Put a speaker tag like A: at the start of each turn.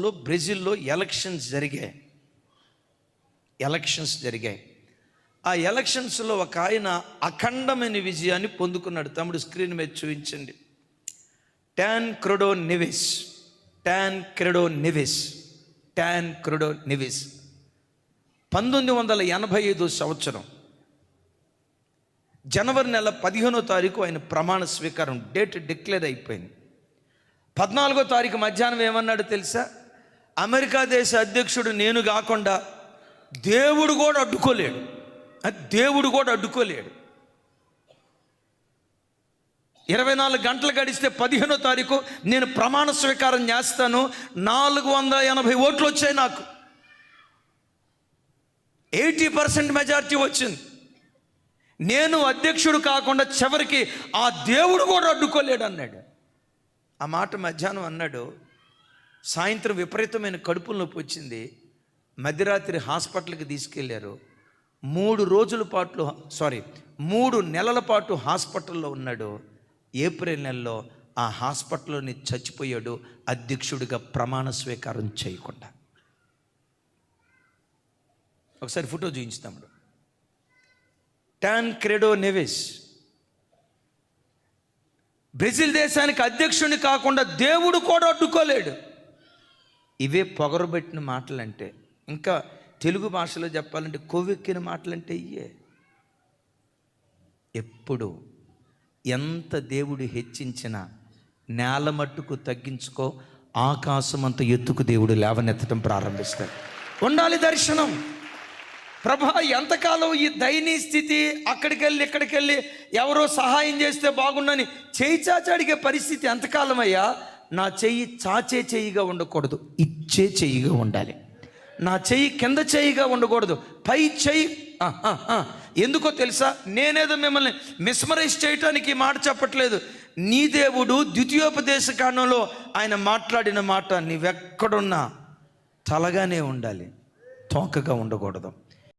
A: సంవత్సరంలో బ్రెజిల్లో ఎలక్షన్స్ జరిగాయి. ఆ ఎలక్షన్స్లో ఒక ఆయన అఖండమైన విజయాన్ని పొందుకున్నాడు. తమ్ముడు స్క్రీన్ మీద చూపించండి. టాన్ క్రెడో నెవెస్ 1985 సంవత్సరం జనవరి నెల 15వ తారీఖు ఆయన ప్రమాణ స్వీకారం డేట్ డిక్లేర్ అయిపోయింది. 14వ తారీఖు మధ్యాహ్నం ఏమన్నాడు తెలుసా? అమెరికా దేశ అధ్యక్షుడు నేను కాకుండా దేవుడు కూడా అడ్డుకోలేడు. 24 గంటలు గడిస్తే 15వ తారీఖు నేను ప్రమాణ స్వీకారం చేస్తాను. 480 ఓట్లు వచ్చాయి. నాకు 80% మెజారిటీ వచ్చింది. నేను అధ్యక్షుడు కాకుండా చివరికి ఆ దేవుడు కూడా అడ్డుకోలేడు అన్నాడు. ఆ మాట మధ్యాహ్నం అన్నాడు. సాయంత్రం విపరీతమైన కడుపుల నొప్పి వచ్చింది. మధ్యరాత్రి హాస్పిటల్కి తీసుకెళ్లారు. 3 నెలల పాటు హాస్పిటల్లో ఉన్నాడు. ఏప్రిల్ నెలలో ఆ హాస్పిటల్లోని చచ్చిపోయాడు, అధ్యక్షుడిగా ప్రమాణ స్వీకారం చేయకుండా. ఒకసారి ఫోటో చూపించుతాడు. టాన్ క్రెడో నెవెస్ బ్రెజిల్ దేశానికి అధ్యక్షుని కాకుండా దేవుడు కూడా అడ్డుకోలేడు. ఇవే పొగరబెట్టిన మాటలంటే, ఇంకా తెలుగు భాషలో చెప్పాలంటే కొవ్వెక్కిన మాటలంటే ఇయే. ఎప్పుడు ఎంత దేవుడు హెచ్చించినా నేల మట్టుకు తగ్గించుకో, ఆకాశం అంత ఎత్తుకు దేవుడు లేవనెత్తడం ప్రారంభిస్తాడు. ఉండాలి దర్శనం. ప్రభా, ఎంతకాలం ఈ దయనీయ స్థితి, అక్కడికెళ్ళి ఇక్కడికెళ్ళి ఎవరో సహాయం చేస్తే బాగుండని చేయి చాచి అడిగే పరిస్థితి ఎంతకాలం అయ్యా? నా చెయ్యి చాచే చెయ్యిగా ఉండకూడదు, ఇచ్చే చెయ్యిగా ఉండాలి. నా చెయ్యి కింద చెయ్యిగా ఉండకూడదు, పై చెయ్యి. ఎందుకో తెలుసా? నేనేదో మిమ్మల్ని మిస్మరైజ్ చేయటానికి మాట చెప్పట్లేదు. నీ దేవుడు ద్వితీయోపదేశ కాండంలో ఆయన మాట్లాడిన మాట, నీవెక్కడున్నా తలగానే ఉండాలి, తోకగా ఉండకూడదు.